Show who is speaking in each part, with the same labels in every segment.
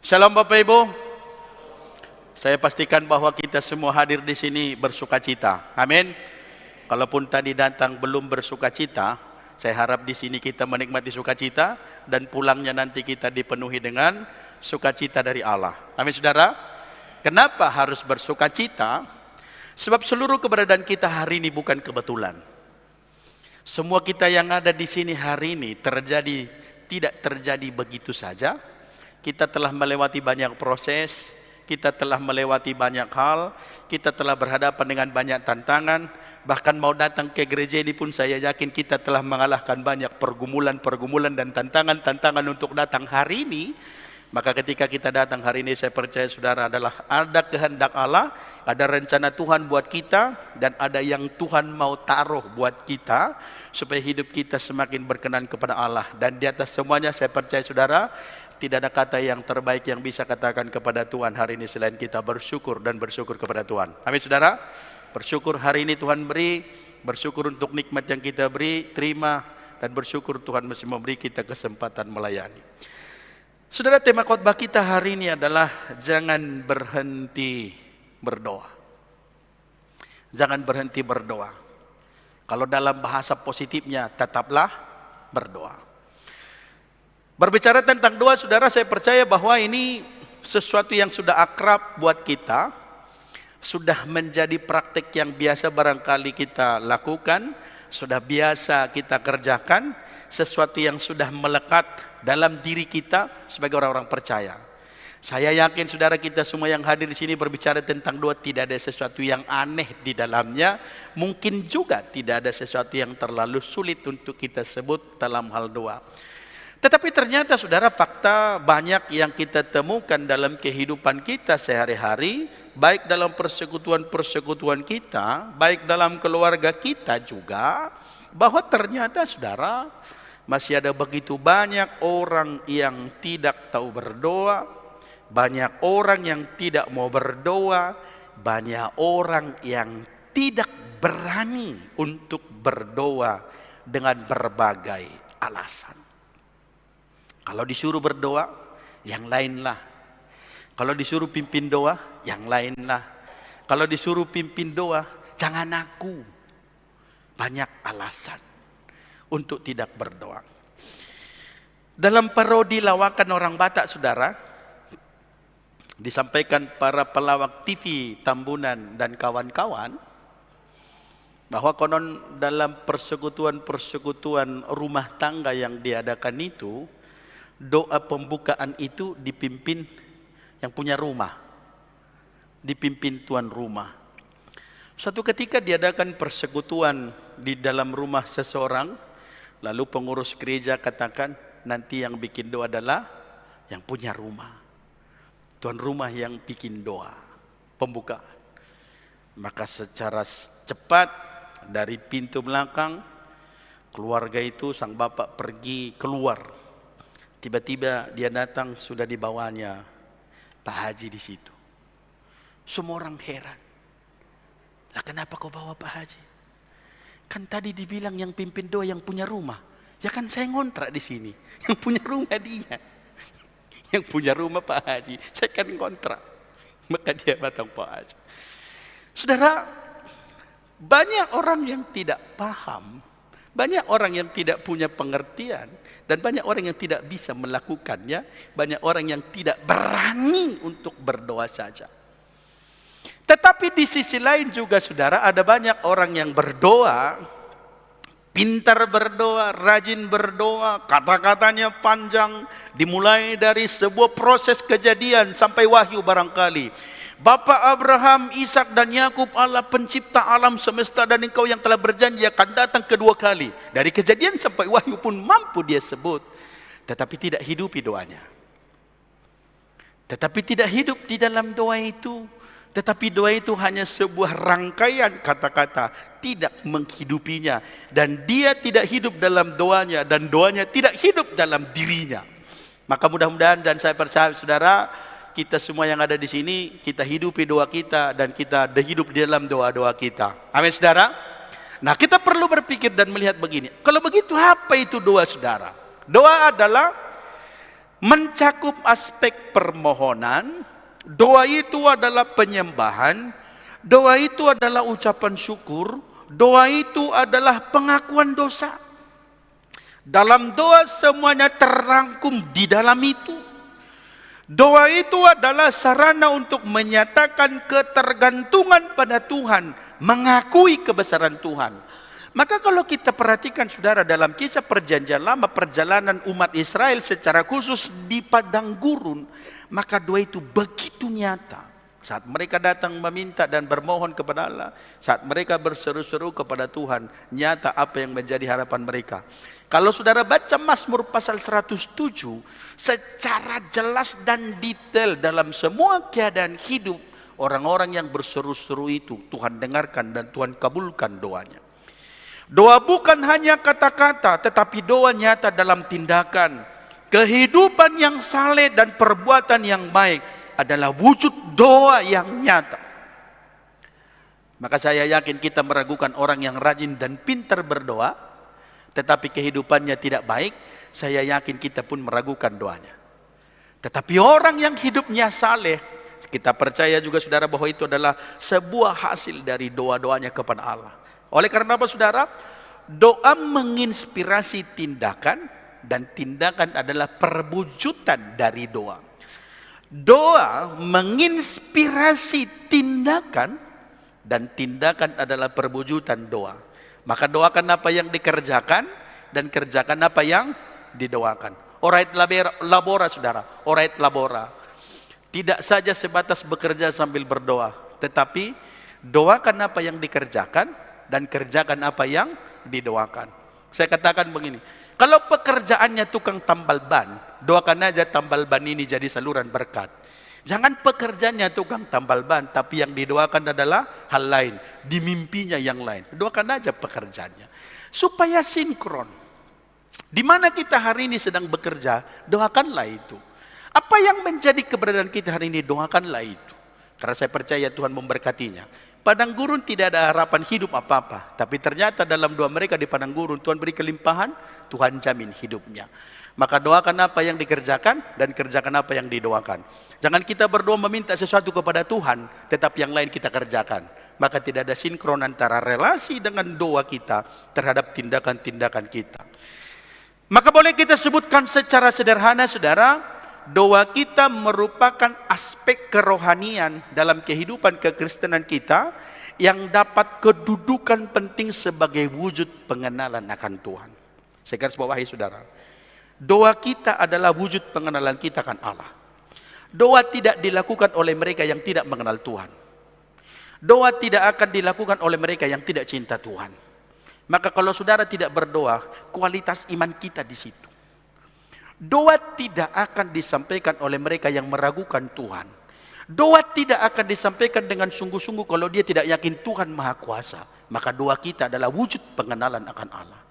Speaker 1: Shalom Bapak Ibu. Saya pastikan bahwa kita semua hadir di sini bersukacita. Amin. Kalaupun tadi datang belum bersukacita, saya harap di sini kita menikmati sukacita dan pulangnya nanti kita dipenuhi dengan sukacita dari Allah. Amin saudara. Kenapa harus bersukacita? Sebab seluruh keberadaan kita hari ini bukan kebetulan. Semua kita yang ada di sini hari ini tidak terjadi begitu saja. Kita telah melewati banyak proses, kita telah melewati banyak hal, kita telah berhadapan dengan banyak tantangan. Bahkan mau datang ke gereja ini pun saya yakin kita telah mengalahkan banyak pergumulan dan tantangan untuk datang hari ini. Maka ketika kita datang hari ini, saya percaya saudara adalah ada kehendak Allah, ada rencana Tuhan buat kita, dan ada yang Tuhan mau taruh buat kita supaya hidup kita semakin berkenan kepada Allah. Dan di atas semuanya saya percaya saudara, tidak ada kata yang terbaik yang bisa katakan kepada Tuhan hari ini selain kita bersyukur dan bersyukur kepada Tuhan. Amin saudara. Bersyukur hari ini Tuhan beri, bersyukur untuk nikmat yang kita beri, terima, dan bersyukur Tuhan masih memberi kita kesempatan melayani. Saudara, tema khotbah kita hari ini adalah jangan berhenti berdoa. Jangan berhenti berdoa. Kalau dalam bahasa positifnya, tetaplah berdoa. Berbicara tentang doa, saudara, saya percaya bahwa ini sesuatu yang sudah akrab buat kita, sudah menjadi praktik yang biasa barangkali kita lakukan, sudah biasa kita kerjakan, sesuatu yang sudah melekat dalam diri kita sebagai orang-orang percaya. Saya yakin saudara kita semua yang hadir di sini berbicara tentang doa tidak ada sesuatu yang aneh di dalamnya, mungkin juga tidak ada sesuatu yang terlalu sulit untuk kita sebut dalam hal doa. Tetapi ternyata saudara, fakta banyak yang kita temukan dalam kehidupan kita sehari-hari, baik dalam persekutuan-persekutuan kita, baik dalam keluarga kita juga, bahwa ternyata saudara, masih ada begitu banyak orang yang tidak tahu berdoa, banyak orang yang tidak mau berdoa, banyak orang yang tidak berani untuk berdoa dengan berbagai alasan. Kalau disuruh berdoa, yang lain lah. Kalau disuruh pimpin doa, yang lain lah. Kalau disuruh pimpin doa, jangan aku. Banyak alasan untuk tidak berdoa. Dalam parodi lawakan orang Batak, saudara, disampaikan para pelawak TV Tambunan dan kawan-kawan, bahwa konon dalam persekutuan-persekutuan rumah tangga yang diadakan itu, doa pembukaan itu dipimpin yang punya rumah, dipimpin tuan rumah. Suatu ketika diadakan persekutuan di dalam rumah seseorang, lalu pengurus gereja katakan, nanti yang bikin doa adalah yang punya rumah, tuan rumah yang bikin doa pembukaan. Maka secara cepat dari pintu belakang, keluarga itu, sang bapak pergi keluar. Tiba-tiba dia datang, sudah dibawanya Pak Haji di situ. Semua orang heran. Lah kenapa kau bawa Pak Haji? Kan tadi dibilang yang pimpin doa yang punya rumah. Ya kan saya ngontrak di sini. Yang punya rumah dia. Yang punya rumah Pak Haji. Saya kan ngontrak. Maka dia datang Pak Haji. Saudara, banyak orang yang tidak paham. Banyak orang yang tidak punya pengertian, dan banyak orang yang tidak bisa melakukannya. Banyak orang yang tidak berani untuk berdoa saja. Tetapi di sisi lain juga saudara, ada banyak orang yang berdoa, pintar berdoa, rajin berdoa, kata-katanya panjang, dimulai dari sebuah proses kejadian sampai wahyu barangkali. Bapa Abraham, Ishak dan Yakub, Allah pencipta alam semesta, dan engkau yang telah berjanji akan datang kedua kali. Dari kejadian sampai wahyu pun mampu dia sebut. Tetapi tidak hidupi doanya. Tetapi tidak hidup di dalam doa itu. Tetapi doa itu hanya sebuah rangkaian kata-kata, tidak menghidupinya. Dan dia tidak hidup dalam doanya, dan doanya tidak hidup dalam dirinya. Maka mudah-mudahan, dan saya percaya saudara, kita semua yang ada di sini, kita hidupi doa kita, dan kita hidup di dalam doa-doa kita. Amin saudara. Nah, kita perlu berpikir dan melihat begini. Kalau begitu, apa itu doa saudara? Doa adalah mencakup aspek permohonan. Doa itu adalah penyembahan, doa itu adalah ucapan syukur, doa itu adalah pengakuan dosa. Dalam doa semuanya terrangkum di dalam itu. Doa itu adalah sarana untuk menyatakan ketergantungan pada Tuhan, mengakui kebesaran Tuhan. Maka kalau kita perhatikan saudara, dalam kisah perjanjian lama, perjalanan umat Israel secara khusus di padang gurun, maka doa itu begitu nyata. Saat mereka datang meminta dan bermohon kepada Allah, saat mereka berseru-seru kepada Tuhan, nyata apa yang menjadi harapan mereka. Kalau saudara baca Mazmur pasal 107, secara jelas dan detail dalam semua keadaan hidup orang-orang yang berseru-seru itu, Tuhan dengarkan dan Tuhan kabulkan doanya. Doa bukan hanya kata-kata, tetapi doa nyata dalam tindakan. Kehidupan yang saleh dan perbuatan yang baik adalah wujud doa yang nyata. Maka saya yakin kita meragukan orang yang rajin dan pintar berdoa, tetapi kehidupannya tidak baik. Saya yakin kita pun meragukan doanya. Tetapi orang yang hidupnya saleh, kita percaya juga saudara bahwa itu adalah sebuah hasil dari doa-doanya kepada Allah. Oleh karena apa saudara? Doa menginspirasi tindakan, dan tindakan adalah perwujudan dari doa. Doa menginspirasi tindakan, dan tindakan adalah perwujudan doa. Maka doakan apa yang dikerjakan, dan kerjakan apa yang didoakan. Orait labora saudara, orait labora. Tidak saja sebatas bekerja sambil berdoa, tetapi doakan apa yang dikerjakan, dan kerjakan apa yang didoakan. Saya katakan begini, kalau pekerjaannya tukang tambal ban, doakan aja tambal ban ini jadi saluran berkat. Jangan pekerjaannya tukang tambal ban, tapi yang didoakan adalah hal lain, di mimpinya yang lain. Doakan aja pekerjaannya, supaya sinkron. Di mana kita hari ini sedang bekerja, doakanlah itu. Apa yang menjadi keberadaan kita hari ini, doakanlah itu. Karena saya percaya Tuhan memberkatinya. Padang gurun tidak ada harapan hidup apa-apa, tapi ternyata dalam doa mereka di padang gurun, Tuhan beri kelimpahan, Tuhan jamin hidupnya. Maka doakan apa yang dikerjakan, dan kerjakan apa yang didoakan. Jangan kita berdoa meminta sesuatu kepada Tuhan, tetapi yang lain kita kerjakan. Maka tidak ada sinkron antara relasi dengan doa kita terhadap tindakan-tindakan kita. Maka boleh kita sebutkan secara sederhana saudara, doa kita merupakan aspek kerohanian dalam kehidupan kekristenan kita yang dapat kedudukan penting sebagai wujud pengenalan akan Tuhan. Saya garis bawahi saudara, doa kita adalah wujud pengenalan kita akan Allah. Doa tidak dilakukan oleh mereka yang tidak mengenal Tuhan. Doa tidak akan dilakukan oleh mereka yang tidak cinta Tuhan. Maka kalau saudara tidak berdoa, kualitas iman kita di situ. Doa tidak akan disampaikan oleh mereka yang meragukan Tuhan. Doa tidak akan disampaikan dengan sungguh-sungguh kalau dia tidak yakin Tuhan Maha Kuasa. Maka doa kita adalah wujud pengenalan akan Allah.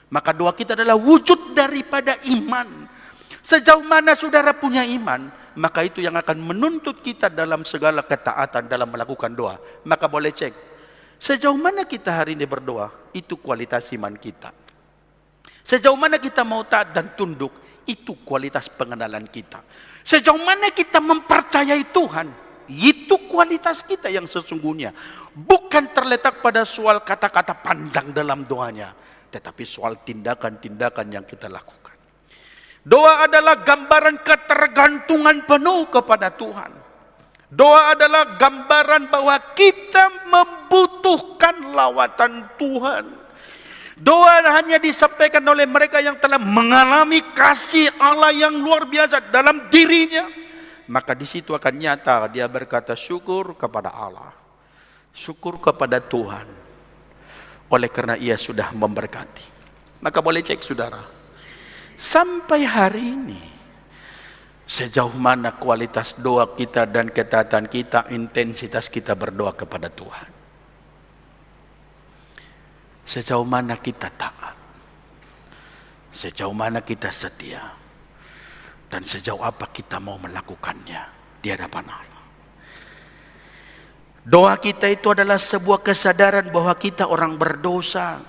Speaker 1: Maka doa kita adalah wujud daripada iman. Sejauh mana saudara punya iman, maka itu yang akan menuntut kita dalam segala ketaatan dalam melakukan doa. Maka boleh cek, sejauh mana kita hari ini berdoa, itu kualitas iman kita. Sejauh mana kita mau taat dan tunduk, itu kualitas pengenalan kita. Sejauh mana kita mempercayai Tuhan, itu kualitas kita yang sesungguhnya. Bukan terletak pada soal kata-kata panjang dalam doanya, tetapi soal tindakan-tindakan yang kita lakukan. Doa adalah gambaran ketergantungan penuh kepada Tuhan. Doa adalah gambaran bahwa kita membutuhkan lawatan Tuhan. Doa hanya disampaikan oleh mereka yang telah mengalami kasih Allah yang luar biasa dalam dirinya. Maka di situ akan nyata dia berkata syukur kepada Allah, syukur kepada Tuhan, oleh karena ia sudah memberkati. Maka boleh cek saudara, sampai hari ini sejauh mana kualitas doa kita dan ketaatan kita, intensitas kita berdoa kepada Tuhan. Sejauh mana kita taat, sejauh mana kita setia, dan sejauh apa kita mau melakukannya di hadapan Allah. Doa kita itu adalah sebuah kesadaran bahwa kita orang berdosa.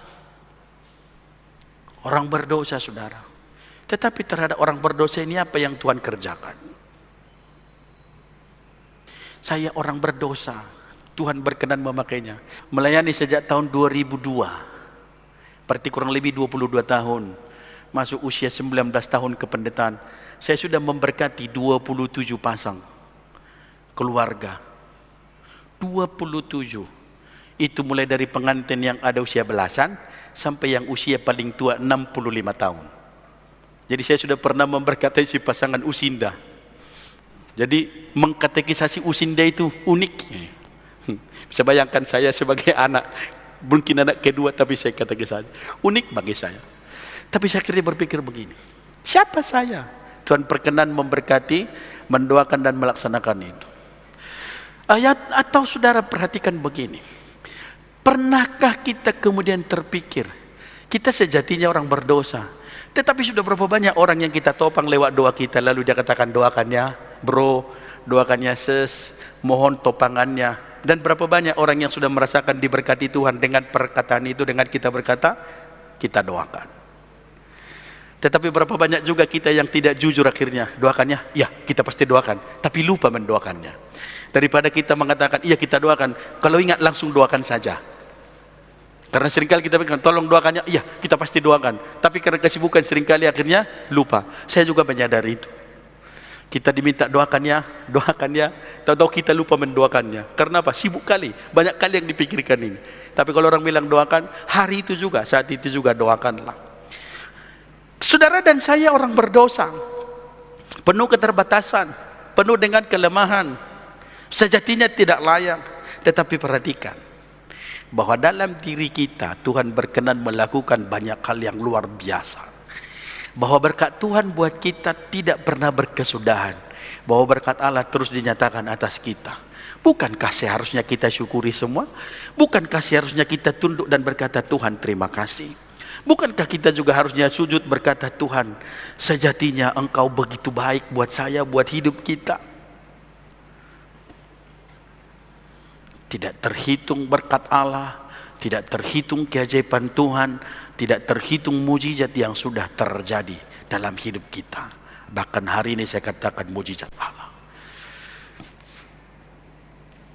Speaker 1: Orang berdosa saudara. Tetapi terhadap orang berdosa ini apa yang Tuhan kerjakan? Saya orang berdosa, Tuhan berkenan memakainya. Melayani sejak tahun 2002, berarti kurang lebih 22 tahun. Masuk usia 19 tahun kependetaan. Saya sudah memberkati 27 pasang keluarga. 27. Itu mulai dari pengantin yang ada usia belasan sampai yang usia paling tua 65 tahun. Jadi saya sudah pernah memberkati si pasangan usinda. Jadi mengkatekisasi usinda itu unik. Bisa bayangkan saya sebagai anak, mungkin anak kedua tapi saya katekisasi. Unik bagi saya. Tapi saya akhirnya berpikir begini, siapa saya? Tuhan berkenan memberkati, mendoakan dan melaksanakan itu. Ayat atau saudara perhatikan begini. Pernahkah kita kemudian terpikir, kita sejatinya orang berdosa, tetapi sudah berapa banyak orang yang kita topang lewat doa kita, lalu dia katakan doakannya bro, doakannya sis, mohon topangannya. Dan berapa banyak orang yang sudah merasakan diberkati Tuhan dengan perkataan itu, dengan kita berkata, kita doakan. Tetapi berapa banyak juga kita yang tidak jujur akhirnya, doakannya, ya kita pasti doakan, tapi lupa mendoakannya. Daripada kita mengatakan, iya kita doakan, kalau ingat langsung doakan saja. Karena seringkali kita bilang, tolong doakannya, iya kita pasti doakan. Tapi karena kesibukan seringkali akhirnya lupa. Saya juga menyadari itu. Kita diminta doakannya, tahu-tahu kita lupa mendoakannya. Karena apa? Sibuk kali, banyak kali yang dipikirkan ini. Tapi kalau orang bilang doakan, hari itu juga, saat itu juga doakanlah. Saudara dan saya orang berdosa, penuh keterbatasan, penuh dengan kelemahan, sejatinya tidak layak. Tetapi perhatikan, bahwa dalam diri kita Tuhan berkenan melakukan banyak hal yang luar biasa. Bahwa berkat Tuhan buat kita tidak pernah berkesudahan. Bahwa berkat Allah terus dinyatakan atas kita. Bukankah seharusnya kita syukuri semua? Bukankah seharusnya kita tunduk dan berkata Tuhan terima kasih? Bukankah kita juga harusnya sujud berkata Tuhan, sejatinya Engkau begitu baik buat saya, buat hidup kita. Tidak terhitung berkat Allah, tidak terhitung keajaiban Tuhan, tidak terhitung mujizat yang sudah terjadi dalam hidup kita. Bahkan hari ini saya katakan mujizat Allah.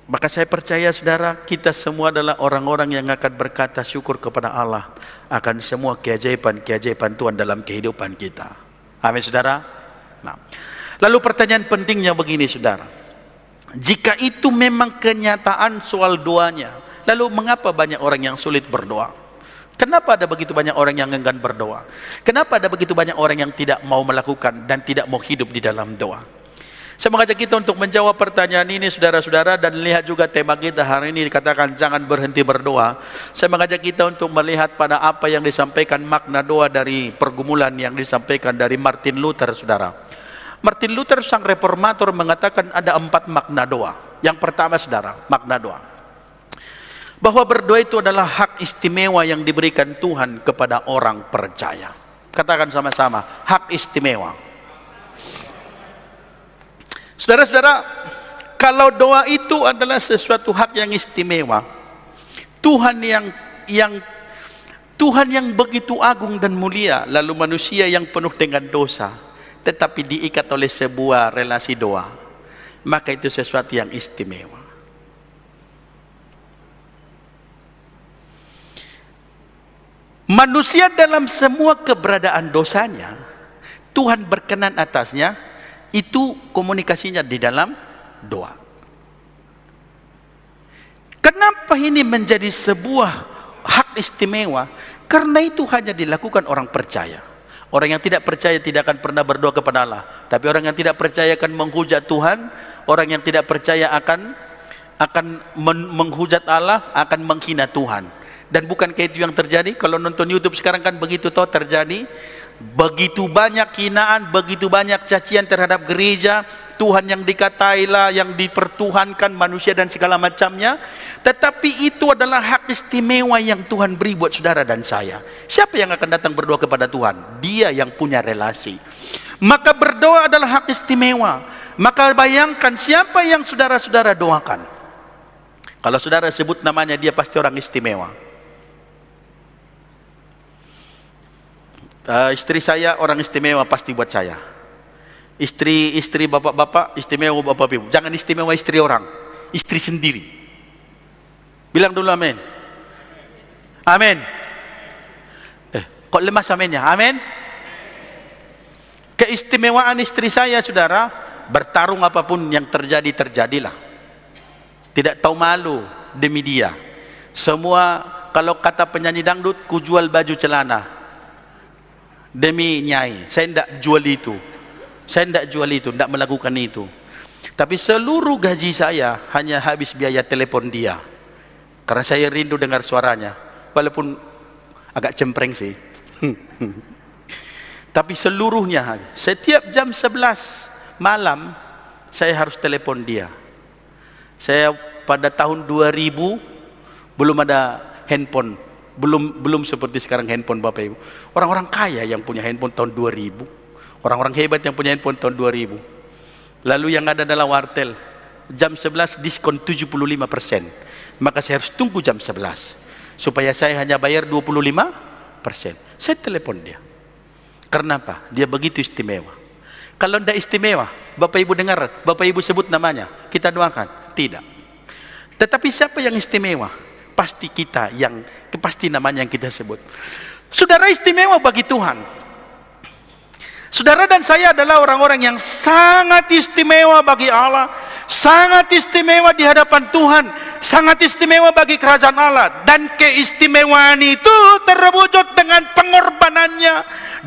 Speaker 1: Maka saya percaya saudara, kita semua adalah orang-orang yang akan berkata syukur kepada Allah akan semua keajaiban-keajaiban Tuhan dalam kehidupan kita. Amin saudara. Nah, lalu pertanyaan pentingnya begini saudara, jika itu memang kenyataan soal doanya, lalu mengapa banyak orang yang sulit berdoa? Kenapa ada begitu banyak orang yang enggan berdoa? Kenapa ada begitu banyak orang yang tidak mau melakukan dan tidak mau hidup di dalam doa? Saya mengajak kita untuk menjawab pertanyaan ini saudara-saudara, dan lihat juga tema kita hari ini dikatakan jangan berhenti berdoa. Saya mengajak kita untuk melihat pada apa yang disampaikan makna doa dari pergumulan yang disampaikan dari Martin Luther saudara. Martin Luther sang reformator mengatakan ada 4 makna doa. Yang pertama saudara, makna doa, bahwa berdoa itu adalah hak istimewa yang diberikan Tuhan kepada orang percaya. Katakan sama-sama, hak istimewa. Saudara-saudara, kalau doa itu adalah sesuatu hak yang istimewa, Tuhan yang begitu agung dan mulia, lalu manusia yang penuh dengan dosa, tetapi diikat oleh sebuah relasi doa, maka itu sesuatu yang istimewa. Manusia dalam semua keberadaan dosanya, Tuhan berkenan atasnya, itu komunikasinya di dalam doa. Kenapa ini menjadi sebuah hak istimewa? Karena itu hanya dilakukan orang percaya. Orang yang tidak percaya tidak akan pernah berdoa kepada Allah. Tapi orang yang tidak percaya akan menghujat Tuhan. Orang yang tidak percaya akan menghujat Allah, akan menghina Tuhan. Dan bukankah itu yang terjadi? Kalau nonton YouTube sekarang kan begitu toh terjadi. Begitu banyak hinaan, begitu banyak cacian terhadap gereja, Tuhan yang dikatailah, yang dipertuhankan manusia dan segala macamnya. Tetapi itu adalah hak istimewa yang Tuhan beri buat saudara dan saya. Siapa yang akan datang berdoa kepada Tuhan? Dia yang punya relasi. Maka berdoa adalah hak istimewa. Maka bayangkan siapa yang saudara-saudara doakan. Kalau saudara sebut namanya, dia pasti orang istimewa. Istri saya orang istimewa pasti buat saya. Istri bapak-bapak istimewa bapak ibu. Jangan istimewa istri orang, istri sendiri. Bilang dulu amin. Amin. Kok lemas aminnya? Amin. Keistimewaan istri saya, saudara, bertarung apapun yang terjadi, terjadilah. Tidak tahu malu demi dia. Semua, kalau kata penyanyi dangdut, ku jual baju celana demi nyai. Saya tidak jual itu. Saya tidak jual itu, tidak melakukan itu. Tapi seluruh gaji saya hanya habis biaya telepon dia. Karena saya rindu dengar suaranya. Walaupun agak cempreng sih. Tapi seluruhnya, setiap jam 11 malam saya harus telepon dia. Saya pada tahun 2000 belum ada handphone, belum seperti sekarang handphone Bapak Ibu. Orang-orang kaya yang punya handphone tahun 2000, orang-orang hebat yang punya handphone tahun 2000. Lalu yang ada adalah wartel, jam 11 diskon 75%. Maka saya harus tunggu jam 11 supaya saya hanya bayar 25%. Saya telepon dia. Karena apa? Dia begitu istimewa. Kalau tidak istimewa, Bapak Ibu dengar, Bapak Ibu sebut namanya, kita doakan? Tidak. Tetapi siapa yang istimewa? Pasti kita yang, pasti namanya yang kita sebut. Saudara istimewa bagi Tuhan. Saudara dan saya adalah orang-orang yang sangat istimewa bagi Allah, sangat istimewa di hadapan Tuhan, sangat istimewa bagi kerajaan Allah. Dan keistimewaan itu terwujud dengan pengorbanannya.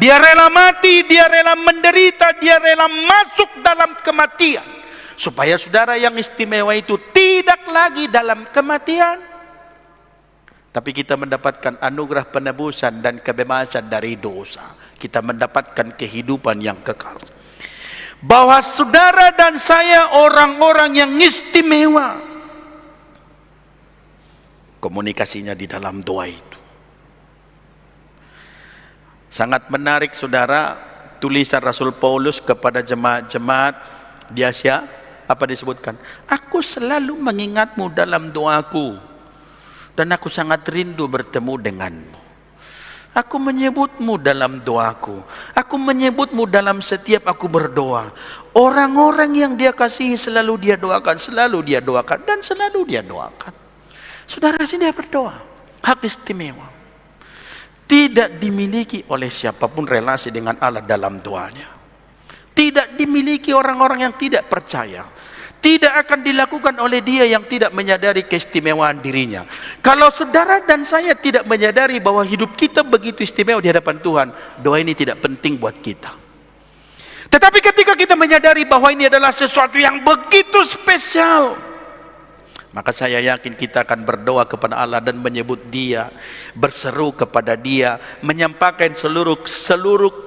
Speaker 1: Dia rela mati, dia rela menderita, dia rela masuk dalam kematian, supaya saudara yang istimewa itu tidak lagi dalam kematian, tapi kita mendapatkan anugerah penebusan dan kebebasan dari dosa. Kita mendapatkan kehidupan yang kekal. Bahwa saudara dan saya orang-orang yang istimewa. Komunikasinya di dalam doa itu. Sangat menarik saudara, tulisan Rasul Paulus kepada jemaat-jemaat di Asia. Apa disebutkan? Aku selalu mengingatmu dalam doaku, dan aku sangat rindu bertemu denganmu. Aku menyebutmu dalam doaku. Aku menyebutmu dalam setiap aku berdoa. Orang-orang yang dia kasihi selalu dia doakan, dan selalu dia doakan. Saudara sini dia berdoa. Hak istimewa. Tidak dimiliki oleh siapapun relasi dengan Allah dalam doanya. Tidak dimiliki orang-orang yang tidak percaya. Tidak akan dilakukan oleh dia yang tidak menyadari keistimewaan dirinya. Kalau saudara dan saya tidak menyadari bahwa hidup kita begitu istimewa di hadapan Tuhan, doa ini tidak penting buat kita. Tetapi ketika kita menyadari bahwa ini adalah sesuatu yang begitu spesial, maka saya yakin kita akan berdoa kepada Allah dan menyebut dia, berseru kepada dia, menyampaikan seluruh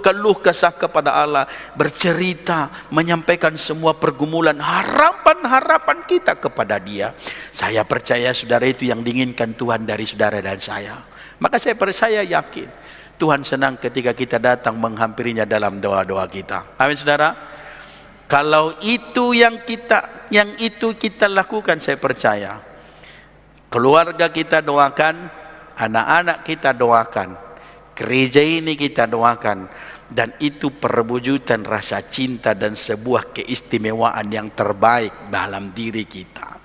Speaker 1: keluh kesah kepada Allah, bercerita, menyampaikan semua pergumulan, harapan kita kepada dia. Saya percaya saudara itu yang diinginkan Tuhan dari saudara dan saya. Maka saya yakin Tuhan senang ketika kita datang menghampirinya dalam doa-doa kita. Amin saudara. Kalau itu yang kita lakukan, saya percaya keluarga kita doakan, anak-anak kita doakan, gereja ini kita doakan, dan itu perwujudan rasa cinta dan sebuah keistimewaan yang terbaik dalam diri kita.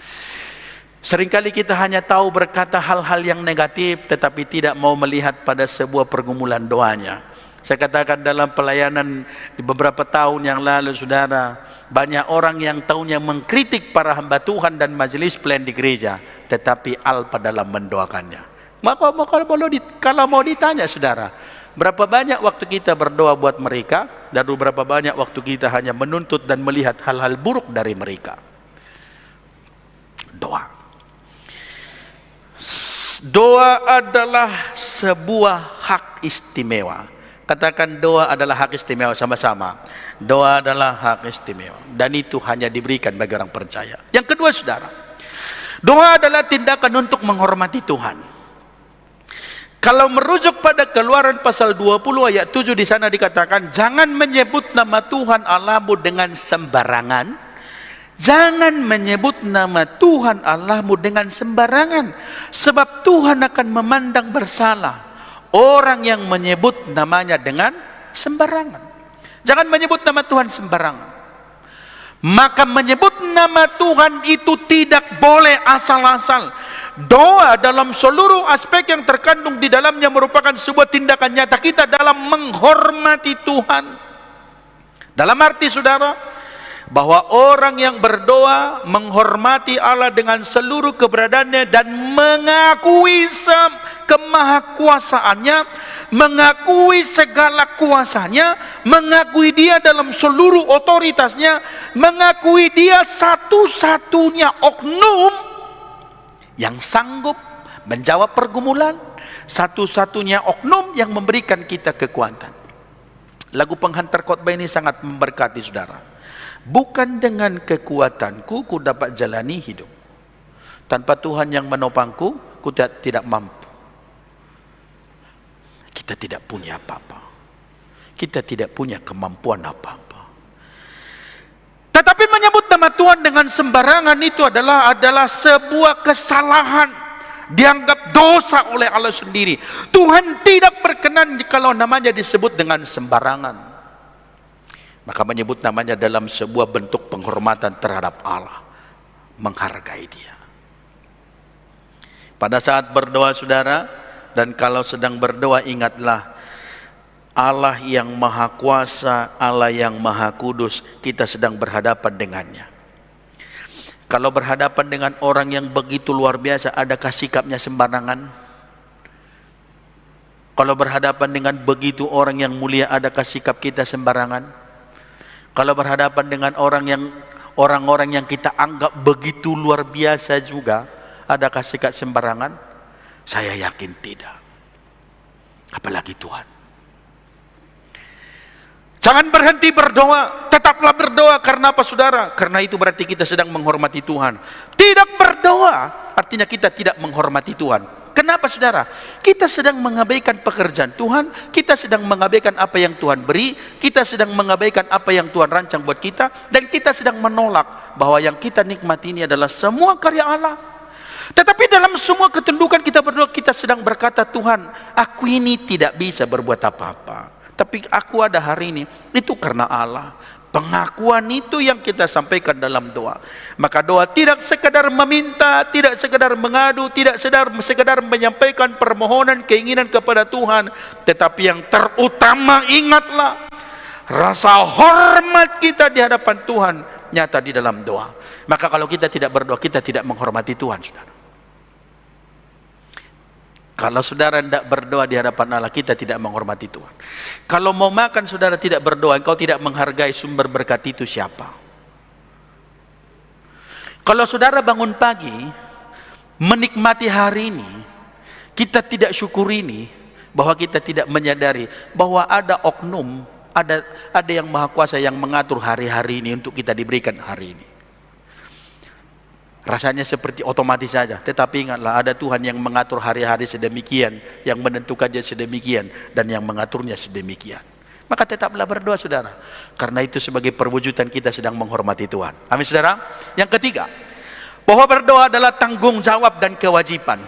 Speaker 1: Seringkali kita hanya tahu berkata hal-hal yang negatif, tetapi tidak mau melihat pada sebuah pergumulan doanya. Saya katakan dalam pelayanan di beberapa tahun yang lalu, saudara, banyak orang yang tahunya mengkritik para hamba Tuhan dan majelis pelayan di gereja, tetapi alpa dalam mendoakannya. Maka kalau mau ditanya saudara, berapa banyak waktu kita berdoa buat mereka, dan berapa banyak waktu kita hanya menuntut dan melihat hal-hal buruk dari mereka. Doa adalah sebuah hak istimewa. Katakan doa adalah hak istimewa sama-sama. Doa adalah hak istimewa, dan itu hanya diberikan bagi orang percaya. Yang kedua saudara, doa adalah tindakan untuk menghormati Tuhan. Kalau merujuk pada Keluaran pasal 20 ayat 7, di sana dikatakan, jangan menyebut nama Tuhan Allahmu dengan sembarangan. Jangan menyebut nama Tuhan Allahmu dengan sembarangan, sebab Tuhan akan memandang bersalah orang yang menyebut namanya dengan sembarangan. Jangan menyebut nama Tuhan sembarangan. Maka menyebut nama Tuhan itu tidak boleh asal-asal. Doa dalam seluruh aspek yang terkandung di dalamnya merupakan sebuah tindakan nyata kita dalam menghormati Tuhan. Dalam arti saudara, bahwa orang yang berdoa menghormati Allah dengan seluruh keberadaannya dan mengakui kemahakuasaannya, mengakui segala kuasanya, mengakui dia dalam seluruh otoritasnya, mengakui dia satu-satunya oknum yang sanggup menjawab pergumulan, satu-satunya oknum yang memberikan kita kekuatan. Lagu penghantar khotbah ini sangat memberkati saudara. Bukan dengan kekuatanku ku dapat jalani hidup. Tanpa Tuhan yang menopangku, ku tidak mampu. Kita tidak punya apa-apa. Kita tidak punya kemampuan apa-apa. Tetapi menyebut nama Tuhan dengan sembarangan itu adalah sebuah kesalahan. Dianggap dosa oleh Allah sendiri. Tuhan tidak berkenan kalau namanya disebut dengan sembarangan. Maka menyebut namanya dalam sebuah bentuk penghormatan terhadap Allah, menghargai dia. Pada saat berdoa saudara, dan kalau sedang berdoa ingatlah Allah yang maha kuasa, Allah yang maha kudus, kita sedang berhadapan dengannya. Kalau berhadapan dengan orang yang begitu luar biasa, adakah sikapnya sembarangan? Kalau berhadapan dengan begitu orang yang mulia, adakah sikap kita sembarangan? Kalau berhadapan dengan orang-orang yang kita anggap begitu luar biasa juga, adakah sikap sembarangan? Saya yakin tidak. Apalagi Tuhan. Jangan berhenti berdoa, tetaplah berdoa. Karena apa saudara? Karena itu berarti kita sedang menghormati Tuhan. Tidak berdoa artinya kita tidak menghormati Tuhan. Kenapa saudara? Kita sedang mengabaikan pekerjaan Tuhan, kita sedang mengabaikan apa yang Tuhan beri, kita sedang mengabaikan apa yang Tuhan rancang buat kita, dan kita sedang menolak bahwa yang kita nikmati ini adalah semua karya Allah. Tetapi dalam semua ketundukan kita berdoa, kita sedang berkata, Tuhan, aku ini tidak bisa berbuat apa-apa, tapi aku ada hari ini, itu karena Allah. Pengakuan itu yang kita sampaikan dalam doa. Maka doa tidak sekedar meminta, tidak sekedar mengadu, tidak sekedar menyampaikan permohonan, keinginan kepada Tuhan, tetapi yang terutama ingatlah rasa hormat kita di hadapan Tuhan nyata di dalam doa. Maka kalau kita tidak berdoa, kita tidak menghormati Tuhan, saudara. Kalau saudara tidak berdoa di hadapan Allah, kita tidak menghormati Tuhan. Kalau mau makan saudara tidak berdoa, engkau tidak menghargai sumber berkat itu siapa. Kalau saudara bangun pagi, menikmati hari ini, kita tidak syukuri ini, bahwa kita tidak menyadari bahwa ada oknum, ada yang maha kuasa yang mengatur hari-hari ini untuk kita diberikan hari ini. Rasanya seperti otomatis saja, tetapi ingatlah ada Tuhan yang mengatur hari-hari sedemikian, yang menentukannya sedemikian, dan yang mengaturnya sedemikian. Maka tetaplah berdoa saudara, karena itu sebagai perwujudan kita sedang menghormati Tuhan. Amin saudara. Yang ketiga, bahwa berdoa adalah tanggung jawab dan kewajiban.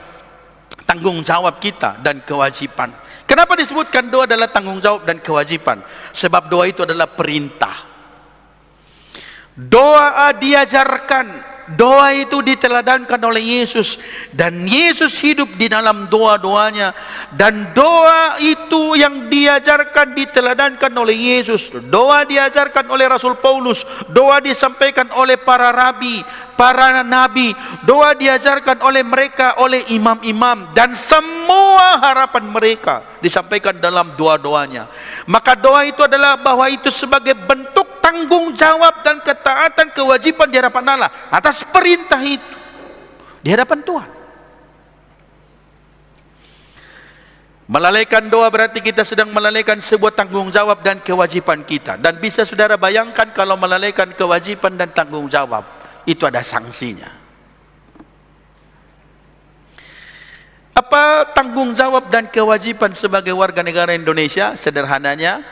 Speaker 1: Tanggung jawab kita dan kewajiban. Kenapa disebutkan doa adalah tanggung jawab dan kewajiban? Sebab doa itu adalah perintah. Doa diajarkan, doa itu diteladankan oleh Yesus, dan Yesus hidup di dalam doa-doanya, dan doa itu yang diajarkan diteladankan oleh Yesus. Doa diajarkan oleh Rasul Paulus, doa disampaikan oleh para rabi, para nabi, doa diajarkan oleh mereka, oleh imam-imam, dan semua harapan mereka disampaikan dalam doa-doanya. Maka doa itu adalah bahwa itu sebagai bentuk tanggung jawab dan ketaatan kewajiban di hadapan Allah atas perintah itu di hadapan Tuhan. Melalaikan doa berarti kita sedang melalaikan sebuah tanggung jawab dan kewajiban kita. Dan bisa saudara bayangkan kalau melalaikan kewajiban dan tanggung jawab, itu ada sanksinya. Apa tanggung jawab dan kewajiban sebagai warga negara Indonesia? Sederhananya,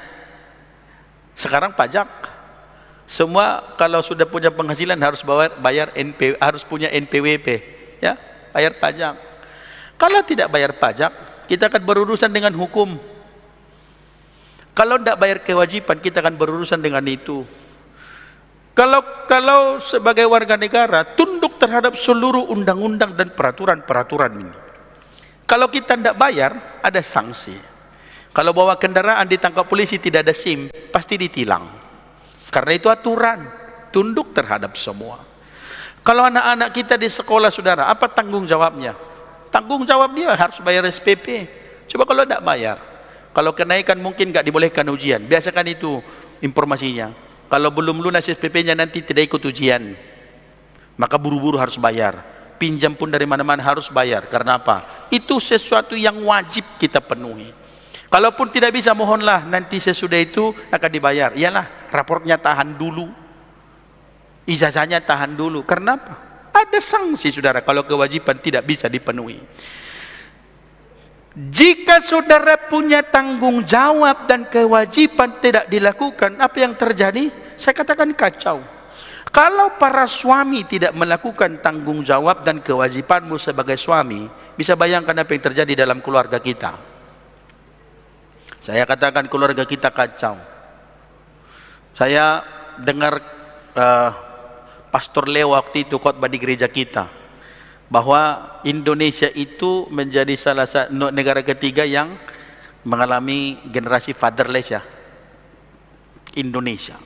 Speaker 1: sekarang pajak. Semua kalau sudah punya penghasilan harus bayar harus punya NPWP, ya, bayar pajak. Kalau tidak bayar pajak, kita akan berurusan dengan hukum. Kalau tidak bayar kewajiban, kita akan berurusan dengan itu. Kalau sebagai warga negara tunduk terhadap seluruh undang-undang dan peraturan-peraturan ini. Kalau kita tidak bayar, ada sanksi. Kalau bawa kendaraan ditangkap polisi tidak ada SIM, pasti ditilang. Karena itu aturan, tunduk terhadap semua. Kalau anak-anak kita di sekolah, saudara, apa tanggung jawabnya? Tanggung jawab dia harus bayar SPP. Coba kalau tidak bayar, kalau kenaikan mungkin nggak dibolehkan ujian. Biasakan itu informasinya. Kalau belum lunas SPP-nya nanti tidak ikut ujian, maka buru-buru harus bayar. Pinjam pun dari mana-mana harus bayar. Karena apa? Itu sesuatu yang wajib kita penuhi. Kalaupun tidak bisa, mohonlah nanti sesudah itu akan dibayar. Iyalah, raportnya tahan dulu, ijazahnya tahan dulu. Karena apa? Ada sanksi, saudara, kalau kewajiban tidak bisa dipenuhi. Jika saudara punya tanggung jawab dan kewajiban tidak dilakukan, apa yang terjadi? Saya katakan kacau. Kalau para suami tidak melakukan tanggung jawab dan kewajibanmu sebagai suami, bisa bayangkan apa yang terjadi dalam keluarga kita. Saya katakan keluarga kita kacau. Saya dengar Pastor Leo waktu itu khotbah di gereja kita, bahwa Indonesia itu menjadi salah satu negara ketiga yang mengalami generasi fatherless ya. Indonesia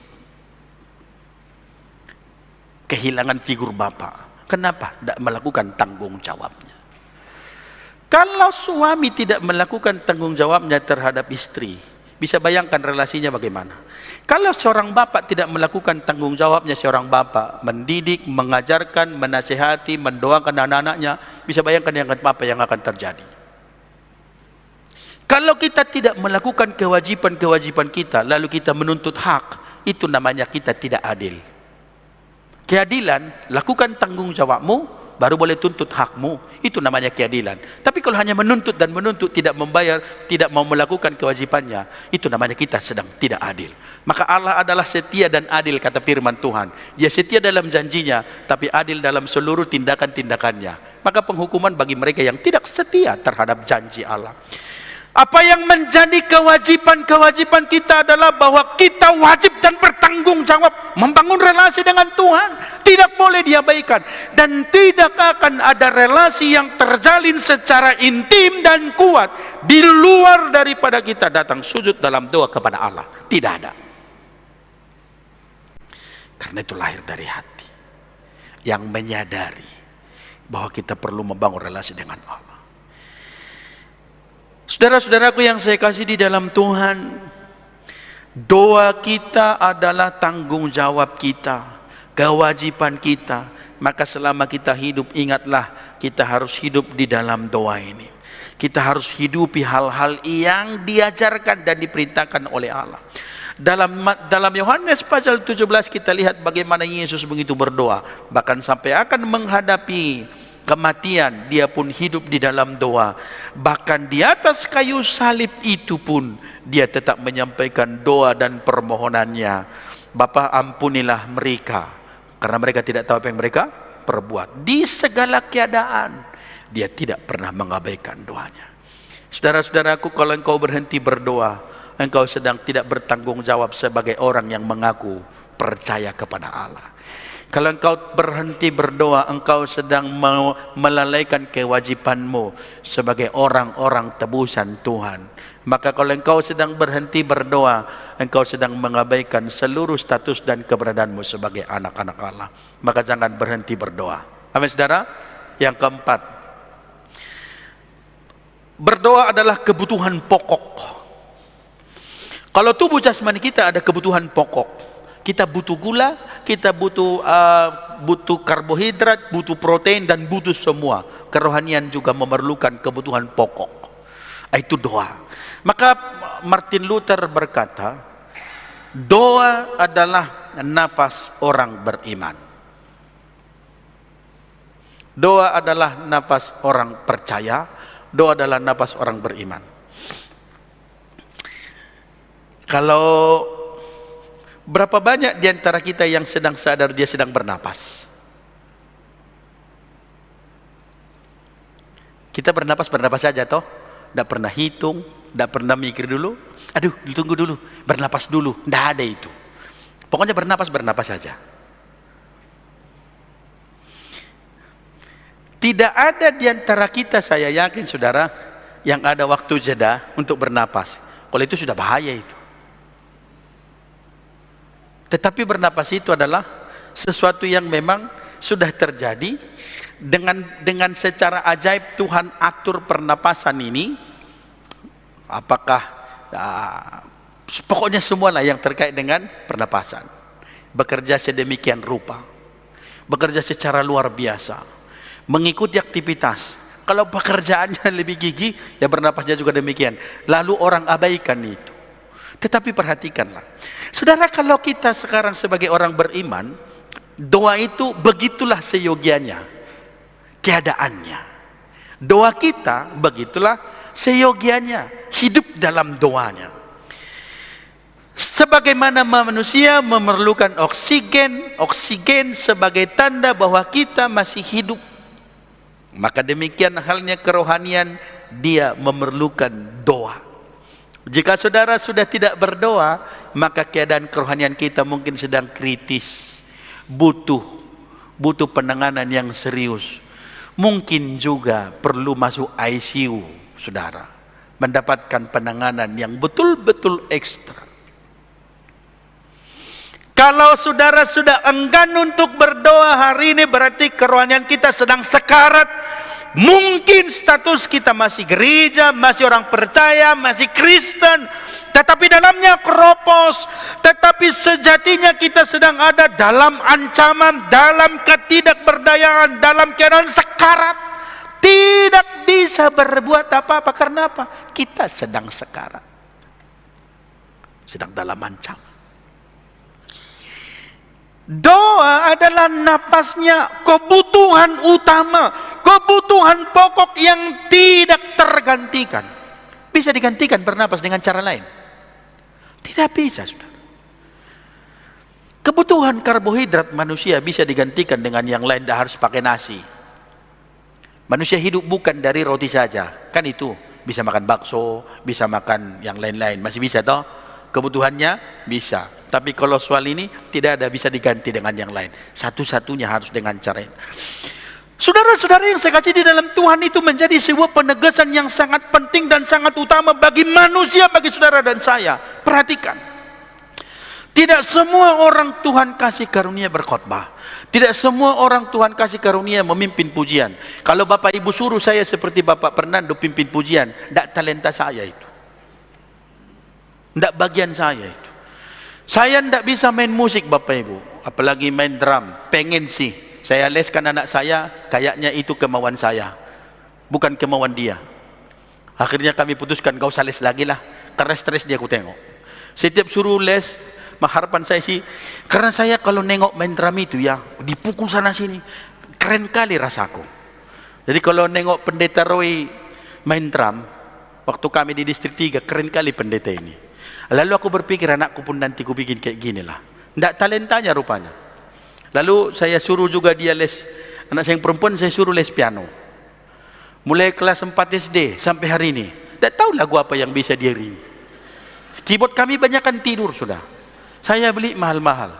Speaker 1: kehilangan figur bapak. Kenapa? Tidak melakukan tanggung jawabnya. Kalau suami tidak melakukan tanggung jawabnya terhadap istri, bisa bayangkan relasinya bagaimana. Kalau seorang bapak tidak melakukan tanggung jawabnya, seorang bapak mendidik, mengajarkan, menasihati, mendoakan anak-anaknya, bisa bayangkan apa yang akan terjadi. Kalau kita tidak melakukan kewajiban-kewajiban kita, lalu kita menuntut hak, itu namanya kita tidak adil. Keadilan, lakukan tanggung jawabmu, baru boleh tuntut hakmu, itu namanya keadilan. Tapi kalau hanya menuntut dan menuntut, tidak membayar, tidak mau melakukan kewajibannya, itu namanya kita sedang tidak adil. Maka Allah adalah setia dan adil, kata firman Tuhan. Dia setia dalam janjinya, tapi adil dalam seluruh tindakan-tindakannya. Maka penghukuman bagi mereka yang tidak setia terhadap janji Allah. Apa yang menjadi kewajiban-kewajiban kita adalah bahwa kita wajib dan bertanggung jawab membangun relasi dengan Tuhan. Tidak boleh diabaikan. Dan tidak akan ada relasi yang terjalin secara intim dan kuat di luar daripada kita datang sujud dalam doa kepada Allah. Tidak ada. Karena itu lahir dari hati yang menyadari bahwa kita perlu membangun relasi dengan Allah. Saudara-saudaraku yang saya kasih di dalam Tuhan, doa kita adalah tanggung jawab kita, kewajiban kita. Maka selama kita hidup, ingatlah kita harus hidup di dalam doa ini. Kita harus hidupi hal-hal yang diajarkan dan diperintahkan oleh Allah. Dalam Yohanes pasal 17 kita lihat bagaimana Yesus begitu berdoa. Bahkan sampai akan menghadapi kematian, dia pun hidup di dalam doa. Bahkan di atas kayu salib itu pun dia tetap menyampaikan doa dan permohonannya. Bapa, ampunilah mereka, karena mereka tidak tahu apa yang mereka perbuat. Di segala keadaan dia tidak pernah mengabaikan doanya. Saudara-saudaraku, kalau engkau berhenti berdoa, engkau sedang tidak bertanggung jawab sebagai orang yang mengaku percaya kepada Allah. Kalau engkau berhenti berdoa, engkau sedang melalaikan kewajibanmu sebagai orang-orang tebusan Tuhan. Maka kalau engkau sedang berhenti berdoa, engkau sedang mengabaikan seluruh status dan keberadaanmu sebagai anak-anak Allah. Maka jangan berhenti berdoa. Amin, saudara. Yang keempat, berdoa adalah kebutuhan pokok. Kalau tubuh jasmani kita ada kebutuhan pokok. Kita butuh gula, kita butuh karbohidrat, butuh protein, dan butuh semua. Kerohanian juga memerlukan kebutuhan pokok. Itu doa. Maka Martin Luther berkata, doa adalah nafas orang beriman. Doa adalah nafas orang percaya. Doa adalah nafas orang beriman. Kalau berapa banyak di antara kita yang sedang sadar dia sedang bernapas? Kita bernapas saja toh. tidak pernah hitung, tidak pernah mikir dulu. Aduh, tunggu dulu, bernapas dulu. Tidak ada itu. Pokoknya bernapas saja. Tidak ada di antara kita, saya yakin saudara, yang ada waktu jeda untuk bernapas. Kalau itu sudah bahaya itu. Tetapi bernapas itu adalah sesuatu yang memang sudah terjadi dengan secara ajaib. Tuhan atur pernapasan ini. Apakah pokoknya semualah yang terkait dengan pernapasan bekerja sedemikian rupa, bekerja secara luar biasa, mengikuti aktivitas. Kalau pekerjaannya lebih gigih, ya bernapasnya juga demikian. Lalu orang abaikan itu. Tetapi perhatikanlah, saudara, kalau kita sekarang sebagai orang beriman, doa itu begitulah seyogianya keadaannya. Doa kita begitulah seyogianya, hidup dalam doanya. Sebagaimana manusia memerlukan oksigen sebagai tanda bahwa kita masih hidup, maka demikian halnya kerohanian, dia memerlukan doa. Jika saudara sudah tidak berdoa, maka keadaan kerohanian kita mungkin sedang kritis, butuh penanganan yang serius. Mungkin juga perlu masuk ICU, saudara, mendapatkan penanganan yang betul-betul ekstra. Kalau saudara sudah enggan untuk berdoa hari ini, berarti kerohanian kita sedang sekarat. Mungkin status kita masih gereja, masih orang percaya, masih Kristen, tetapi dalamnya keropos. Tetapi sejatinya kita sedang ada dalam ancaman, dalam ketidakberdayaan, dalam keadaan sekarat. Tidak bisa berbuat apa-apa. Karena apa? Kita sedang sekarat, sedang dalam ancaman. Doa adalah napasnya, kebutuhan utama, kebutuhan pokok yang tidak tergantikan. Bisa digantikan bernapas dengan cara lain? Tidak bisa, saudara. Kebutuhan karbohidrat manusia bisa digantikan dengan yang lain, tidak harus pakai nasi. Manusia hidup bukan dari roti saja, kan itu. Bisa makan bakso, bisa makan yang lain-lain, masih bisa toh? Kebutuhannya bisa. Tapi kalau soal ini tidak ada bisa diganti dengan yang lain. Satu-satunya harus dengan cara ini. Saudara-saudara yang saya kasih di dalam Tuhan, itu menjadi sebuah penegasan yang sangat penting dan sangat utama bagi manusia, bagi saudara dan saya. Perhatikan, tidak semua orang Tuhan kasih karunia berkhotbah. Tidak semua orang Tuhan kasih karunia memimpin pujian. Kalau Bapak Ibu suruh saya seperti Bapak Fernando pimpin pujian, tidak talenta saya itu, tidak bagian saya itu. Saya tidak bisa main musik Bapak Ibu, apalagi main drum. Pengen sih, saya leskan anak saya, kayaknya itu kemauan saya, bukan kemauan dia. Akhirnya kami putuskan, gak usah les lagi lah, karena stres dia aku tengok. Setiap suruh les, harapan saya sih, karena saya kalau nengok main drum itu ya, dipukul sana sini, keren kali rasaku. Jadi kalau nengok pendeta Roy main drum, waktu kami di distrik 3, keren kali pendeta ini. Lalu aku berpikir, anakku pun nanti ku bikin kayak gini lah. Tidak talentanya rupanya. Lalu saya suruh juga dia les. Anak saya yang perempuan saya suruh les piano. Mulai kelas 4 SD sampai hari ini. Tidak tahu lagu apa yang bisa dia ring. Keyboard kami banyakkan tidur sudah. Saya beli mahal-mahal,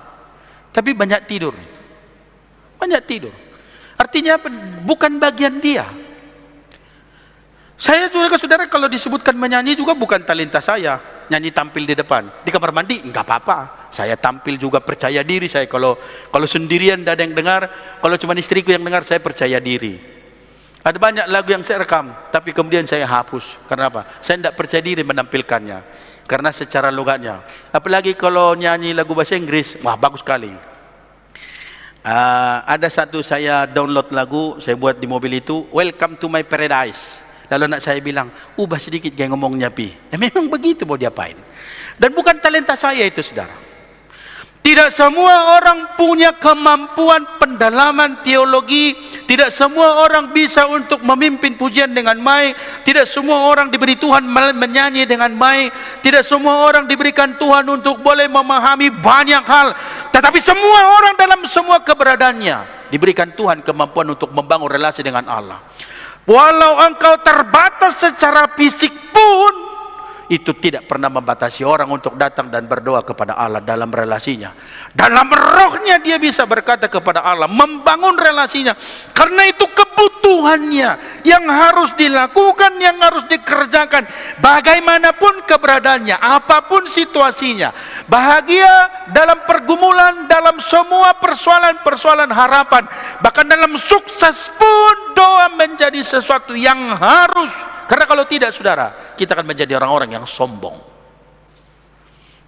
Speaker 1: tapi banyak tidur. Banyak tidur. Artinya bukan bagian dia. Saya juga saudara kalau disebutkan menyanyi juga bukan talenta saya. Nyanyi tampil di depan, di kamar mandi enggak apa-apa. Saya tampil juga percaya diri saya. Kalau sendirian tidak ada yang dengar, kalau cuma istriku yang dengar, saya percaya diri. Ada banyak lagu yang saya rekam, tapi kemudian saya hapus. Karena apa? Saya tidak percaya diri menampilkannya, karena secara logatnya. Apalagi kalau nyanyi lagu bahasa Inggris, wah bagus sekali. Ada satu saya download lagu, saya buat di mobil itu, Welcome to My Paradise. Lalu anak saya bilang, ubah sedikit kayak ngomongnya Pi. Ya memang begitu mau diapain. Dan bukan talenta saya itu saudara. Tidak semua orang punya kemampuan pendalaman teologi. Tidak semua orang bisa untuk memimpin pujian dengan baik. Tidak semua orang diberi Tuhan menyanyi dengan baik. Tidak semua orang diberikan Tuhan untuk boleh memahami banyak hal. Tetapi semua orang dalam semua keberadaannya diberikan Tuhan kemampuan untuk membangun relasi dengan Allah. Walau engkau terbatas secara fisik pun, itu tidak pernah membatasi orang untuk datang dan berdoa kepada Allah dalam relasinya. Dalam rohnya dia bisa berkata kepada Allah, membangun relasinya. Karena itu kebutuhannya yang harus dilakukan, yang harus dikerjakan. Bagaimanapun keberadaannya, apapun situasinya. Bahagia dalam pergumulan, dalam semua persoalan-persoalan harapan. Bahkan dalam sukses pun doa menjadi sesuatu yang harus. Karena kalau tidak, saudara, kita akan menjadi orang-orang yang sombong.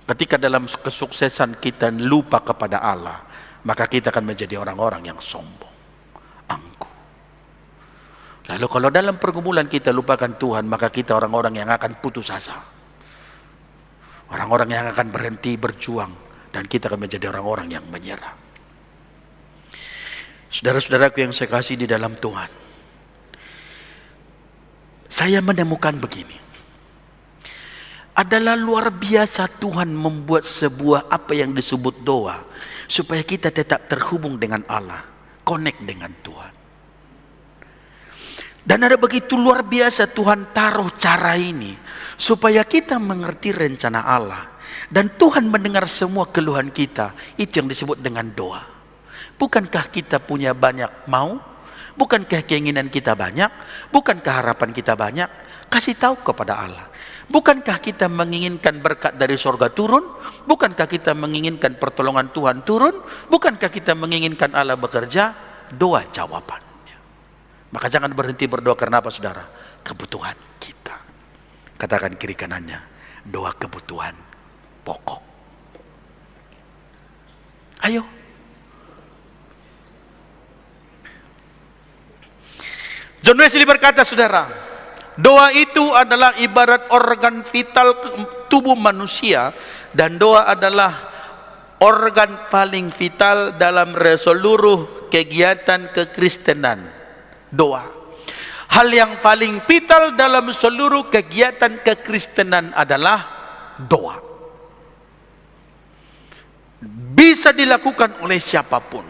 Speaker 1: Ketika dalam kesuksesan kita lupa kepada Allah, maka kita akan menjadi orang-orang yang sombong, angkuh. Lalu kalau dalam pergumulan kita lupakan Tuhan, maka kita orang-orang yang akan putus asa. Orang-orang yang akan berhenti berjuang, dan kita akan menjadi orang-orang yang menyerah. Saudara-saudaraku yang saya kasih di dalam Tuhan, saya menemukan begini. Adalah luar biasa Tuhan membuat sebuah apa yang disebut doa, supaya kita tetap terhubung dengan Allah, connect dengan Tuhan. Dan ada begitu luar biasa Tuhan taruh cara ini, supaya kita mengerti rencana Allah. Dan Tuhan mendengar semua keluhan kita. Itu yang disebut dengan doa. Bukankah kita punya banyak mau? Bukankah keinginan kita banyak? Bukankah harapan kita banyak? Kasih tahu kepada Allah. Bukankah kita menginginkan berkat dari surga turun? Bukankah kita menginginkan pertolongan Tuhan turun? Bukankah kita menginginkan Allah bekerja? Doa jawabannya. Maka jangan berhenti berdoa. Karena apa, saudara? Kebutuhan kita. Katakan kiri kanannya, doa kebutuhan pokok. Ayo. John Wesley berkata, saudara, doa itu adalah ibarat organ vital tubuh manusia, dan doa adalah organ paling vital dalam seluruh kegiatan kekristenan. Doa. Hal yang paling vital dalam seluruh kegiatan kekristenan adalah doa. Bisa dilakukan oleh siapapun.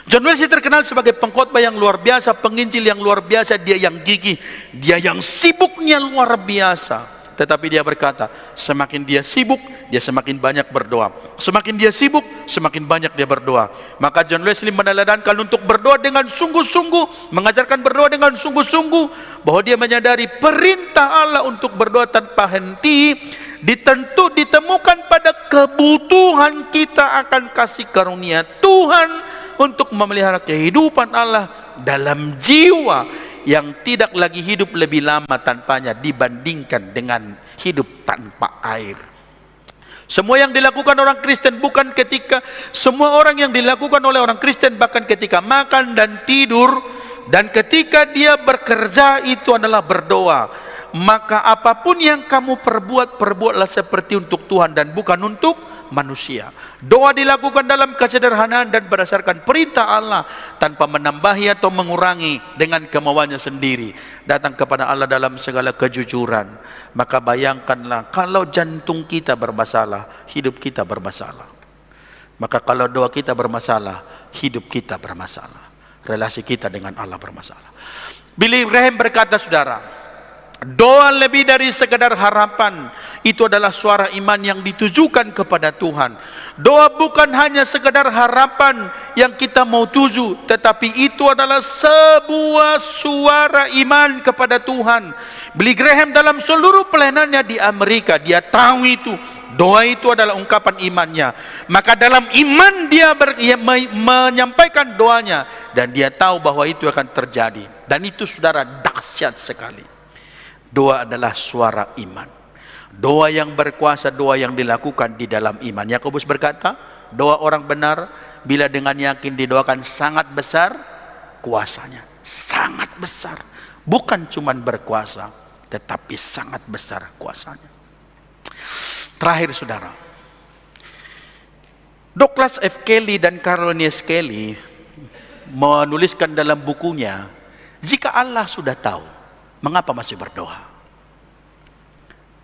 Speaker 1: John Wesley terkenal sebagai pengkhotbah yang luar biasa, penginjil yang luar biasa, dia yang gigih, dia yang sibuknya luar biasa. Tetapi dia berkata, semakin dia sibuk, dia semakin banyak berdoa. Semakin dia sibuk, semakin banyak dia berdoa. Maka John Wesley meneladankan untuk berdoa dengan sungguh-sungguh, mengajarkan berdoa dengan sungguh-sungguh, bahwa dia menyadari perintah Allah untuk berdoa tanpa henti ditemukan pada kebutuhan kita akan kasih karunia Tuhan untuk memelihara kehidupan Allah dalam jiwa yang tidak lagi hidup lebih lama tanpanya dibandingkan dengan hidup tanpa air. Semua yang dilakukan orang Kristen bukan ketika, semua orang yang dilakukan oleh orang Kristen bahkan ketika makan dan tidur dan ketika dia bekerja itu adalah berdoa. Maka apapun yang kamu perbuat, perbuatlah seperti untuk Tuhan dan bukan untuk manusia. Doa dilakukan dalam kesederhanaan dan berdasarkan perintah Allah, tanpa menambahi atau mengurangi dengan kemauannya sendiri. Datang kepada Allah dalam segala kejujuran. Maka bayangkanlah, kalau jantung kita bermasalah, hidup kita bermasalah. Maka kalau doa kita bermasalah, hidup kita bermasalah. Relasi kita dengan Allah bermasalah. Billy Graham berkata, saudara, doa lebih dari sekadar harapan. Itu adalah suara iman yang ditujukan kepada Tuhan. Doa bukan hanya sekadar harapan yang kita mau tuju, tetapi itu adalah sebuah suara iman kepada Tuhan. Billy Graham dalam seluruh pelayanannya di Amerika, dia tahu itu. Doa itu adalah ungkapan imannya. Maka dalam iman dia menyampaikan doanya, dan dia tahu bahwa itu akan terjadi. Dan itu, saudara, dahsyat sekali. Doa adalah suara iman. Doa yang berkuasa, doa yang dilakukan di dalam iman. Yakobus berkata, doa orang benar bila dengan yakin didoakan sangat besar kuasanya. Sangat besar. Bukan cuma berkuasa, tetapi sangat besar kuasanya. Terakhir, saudara, Douglas F. Kelly dan Carolyn S. Kelly menuliskan dalam bukunya, jika Allah sudah tahu, mengapa masih berdoa?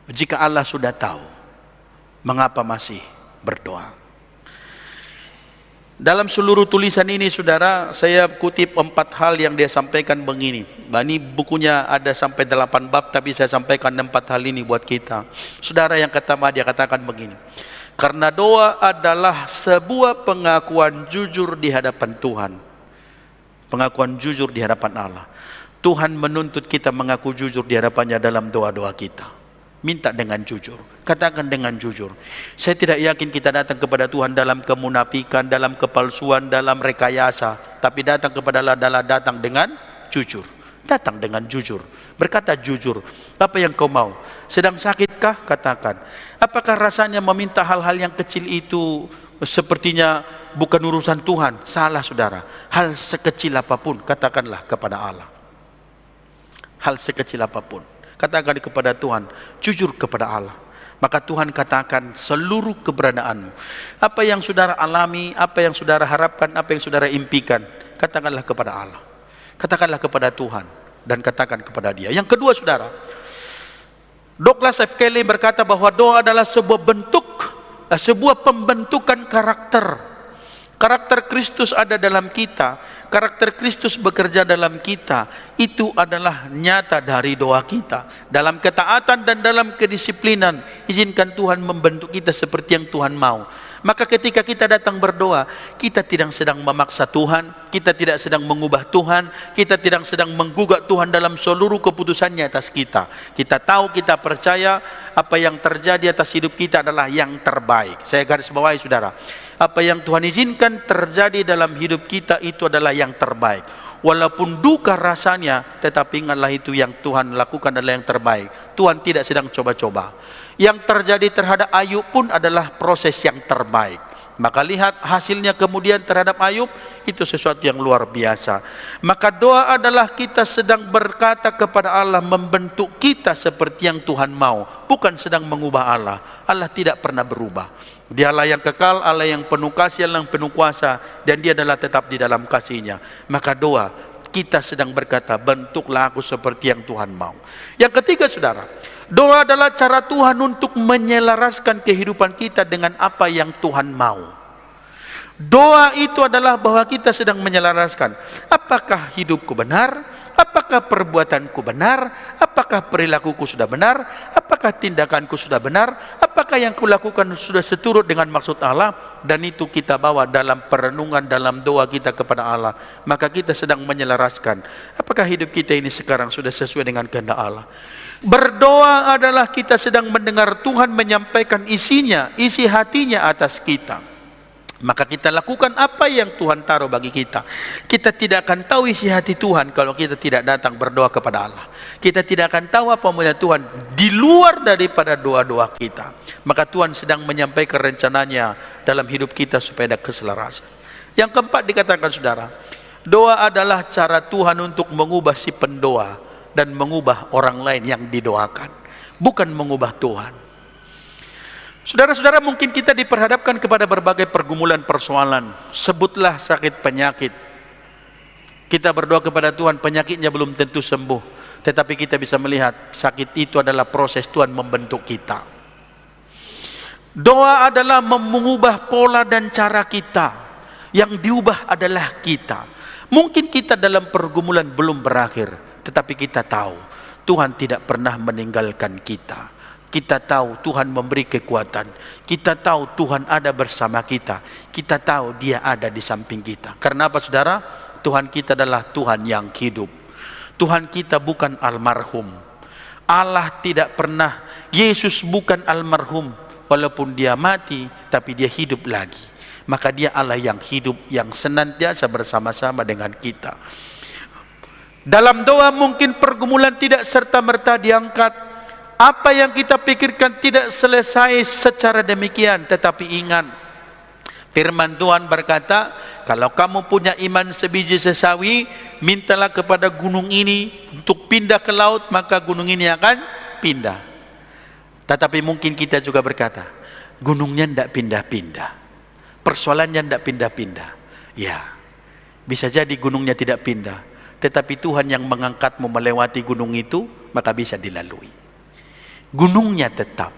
Speaker 1: Jika Allah sudah tahu, mengapa masih berdoa? Dalam seluruh tulisan ini saudara, saya kutip 4 hal yang dia sampaikan begini. Ini bukunya ada sampai 8 bab, tapi saya sampaikan 4 hal ini buat kita. Saudara, yang pertama dia katakan begini: karena doa adalah sebuah pengakuan jujur di hadapan Tuhan. Pengakuan jujur di hadapan Allah. Tuhan menuntut kita mengaku jujur di hadapannya dalam doa-doa kita. Minta dengan jujur, katakan dengan jujur. Saya tidak yakin kita datang kepada Tuhan dalam kemunafikan, dalam kepalsuan, dalam rekayasa. Tapi datang kepada Allah adalah datang dengan jujur. Datang dengan jujur, berkata jujur. Apa yang kau mau? Sedang sakitkah? Katakan. Apakah rasanya meminta hal-hal yang kecil itu sepertinya bukan urusan Tuhan? Salah saudara. Hal sekecil apapun katakanlah kepada Allah. Hal sekecil apapun katakan kepada Tuhan, jujur kepada Allah. Maka Tuhan katakan seluruh keberadaanmu. Apa yang saudara alami, apa yang saudara harapkan, apa yang saudara impikan, katakanlah kepada Allah. Katakanlah kepada Tuhan dan katakan kepada Dia. Yang kedua saudara, Douglas F. Kelly berkata bahwa doa adalah sebuah bentuk, sebuah pembentukan karakter. Karakter Kristus ada dalam kita, karakter Kristus bekerja dalam kita. Itu adalah nyata dari doa kita. Dalam ketaatan dan dalam kedisiplinan, izinkan Tuhan membentuk kita seperti yang Tuhan mau. Maka ketika kita datang berdoa, kita tidak sedang memaksa Tuhan, kita tidak sedang mengubah Tuhan, kita tidak sedang menggugat Tuhan dalam seluruh keputusannya atas kita. Kita tahu, kita percaya apa yang terjadi atas hidup kita adalah yang terbaik. Saya garis bawahi saudara, apa yang Tuhan izinkan terjadi dalam hidup kita itu adalah yang terbaik. Walaupun duka rasanya, tetapi ingatlah itu yang Tuhan lakukan adalah yang terbaik. Tuhan tidak sedang coba-coba. Yang terjadi terhadap Ayub pun adalah proses yang terbaik. Maka lihat hasilnya kemudian terhadap Ayub, itu sesuatu yang luar biasa. Maka doa adalah kita sedang berkata kepada Allah, membentuk kita seperti yang Tuhan mau, bukan sedang mengubah Allah. Allah tidak pernah berubah. Dialah yang kekal, Allah yang penuh kasih, Allah yang penuh kuasa, dan Dia adalah tetap di dalam kasih-Nya. Maka doa, kita sedang berkata, bentuklah aku seperti yang Tuhan mau. Yang ketiga saudara, doa adalah cara Tuhan untuk menyelaraskan kehidupan kita dengan apa yang Tuhan mau. Doa itu adalah bahwa kita sedang menyelaraskan, apakah hidupku benar, apakah perbuatanku benar, apakah perilakuku sudah benar, apakah tindakanku sudah benar, apakah yang kulakukan sudah seturut dengan maksud Allah. Dan itu kita bawa dalam perenungan, dalam doa kita kepada Allah. Maka kita sedang menyelaraskan, apakah hidup kita ini sekarang sudah sesuai dengan kehendak Allah. Berdoa adalah kita sedang mendengar Tuhan menyampaikan isinya, isi hatinya atas kita. Maka kita lakukan apa yang Tuhan taruh bagi kita. Kita tidak akan tahu isi hati Tuhan kalau kita tidak datang berdoa kepada Allah. Kita tidak akan tahu apa maunya Tuhan di luar daripada doa-doa kita. Maka Tuhan sedang menyampaikan rencananya dalam hidup kita supaya ada keselarasan. Yang keempat dikatakan saudara, doa adalah cara Tuhan untuk mengubah si pendoa dan mengubah orang lain yang didoakan, bukan mengubah Tuhan. Saudara-saudara, mungkin kita diperhadapkan kepada berbagai pergumulan persoalan. Sebutlah sakit penyakit. Kita berdoa kepada Tuhan, penyakitnya belum tentu sembuh, tetapi kita bisa melihat sakit itu adalah proses Tuhan membentuk kita. Doa adalah mengubah pola dan cara kita. Yang diubah adalah kita. Mungkin kita dalam pergumulan belum berakhir, tetapi kita tahu Tuhan tidak pernah meninggalkan kita. Kita tahu Tuhan memberi kekuatan. Kita tahu Tuhan ada bersama kita. Kita tahu Dia ada di samping kita. Karena apa saudara? Tuhan kita adalah Tuhan yang hidup. Tuhan kita bukan almarhum. Allah tidak pernah, Yesus bukan almarhum. Walaupun Dia mati, tapi Dia hidup lagi. Maka Dia Allah yang hidup, yang senantiasa bersama-sama dengan kita. Dalam doa mungkin pergumulan tidak serta-merta diangkat. Apa yang kita pikirkan tidak selesai secara demikian, tetapi ingat, firman Tuhan berkata, kalau kamu punya iman sebiji sesawi, mintalah kepada gunung ini untuk pindah ke laut, maka gunung ini akan pindah. Tetapi mungkin kita juga berkata, gunungnya tidak pindah-pindah, persoalannya tidak pindah-pindah. Ya, bisa jadi gunungnya tidak pindah, tetapi Tuhan yang mengangkatmu melewati gunung itu, maka bisa dilalui. Gunungnya tetap,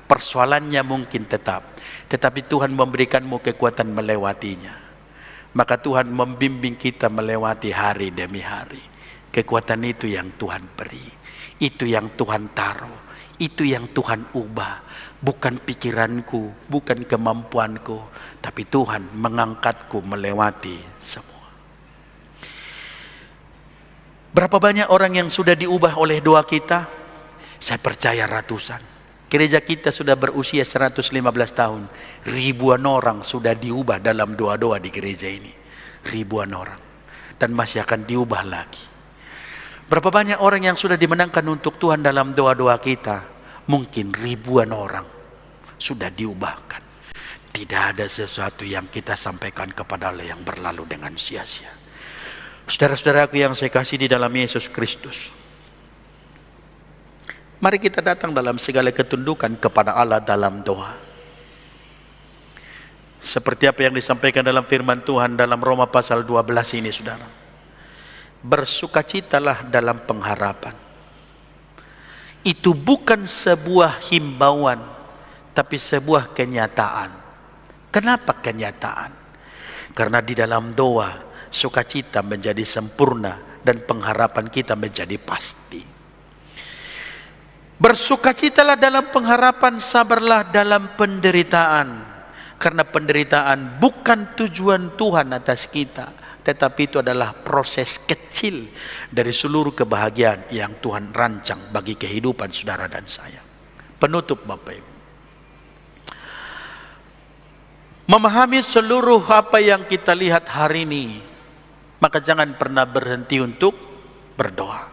Speaker 1: persoalannya mungkin tetap, tetapi Tuhan memberikanmu kekuatan melewatinya. maka Tuhan membimbing kita melewati hari demi hari. Kekuatan itu yang Tuhan beri, itu yang Tuhan taruh, itu yang Tuhan ubah. Bukan pikiranku, bukan kemampuanku, tapi Tuhan mengangkatku melewati semua. Berapa banyak orang yang sudah diubah oleh doa kita? Saya percaya ratusan. Gereja kita sudah berusia 115 tahun. Ribuan orang sudah diubah dalam doa-doa di gereja ini. Ribuan orang. Dan masih akan diubah lagi. Berapa banyak orang yang sudah dimenangkan untuk Tuhan dalam doa-doa kita? Mungkin ribuan orang sudah diubahkan. Tidak ada sesuatu yang kita sampaikan kepada Allah yang berlalu dengan sia-sia. Saudara-saudaraku yang saya kasih di dalam Yesus Kristus, mari kita datang dalam segala ketundukan kepada Allah dalam doa. Seperti apa yang disampaikan dalam firman Tuhan dalam Roma pasal 12 ini, saudara. Bersukacitalah dalam pengharapan. Itu bukan sebuah himbauan, tapi sebuah kenyataan. Kenapa kenyataan? Karena di dalam doa, sukacita menjadi sempurna dan pengharapan kita menjadi pasti. Bersukacitalah dalam pengharapan, sabarlah dalam penderitaan. Karena penderitaan bukan tujuan Tuhan atas kita, tetapi itu adalah proses kecil dari seluruh kebahagiaan yang Tuhan rancang bagi kehidupan saudara dan saya. Penutup Bapak Ibu. Memahami seluruh apa yang kita lihat hari ini, maka jangan pernah berhenti untuk berdoa.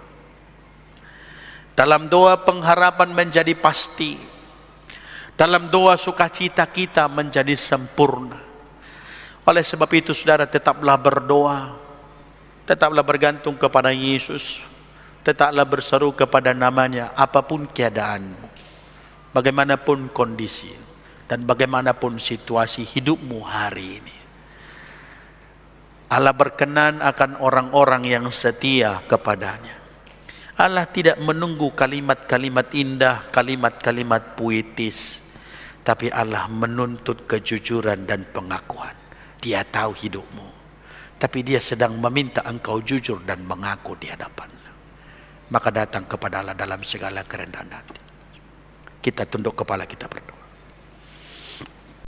Speaker 1: Dalam doa pengharapan menjadi pasti. Dalam doa sukacita kita menjadi sempurna. Oleh sebab itu saudara, tetaplah berdoa. Tetaplah bergantung kepada Yesus. Tetaplah berseru kepada namanya apapun keadaanmu. Bagaimanapun kondisi. Dan bagaimanapun situasi hidupmu hari ini. Allah berkenan akan orang-orang yang setia kepadanya. Allah tidak menunggu kalimat-kalimat indah, kalimat-kalimat puitis. Tapi Allah menuntut kejujuran dan pengakuan. Dia tahu hidupmu. Tapi dia sedang meminta engkau jujur dan mengaku di hadapannya. Maka datang kepada Allah dalam segala kerendahan hati. Kita tunduk kepala, kita berdoa.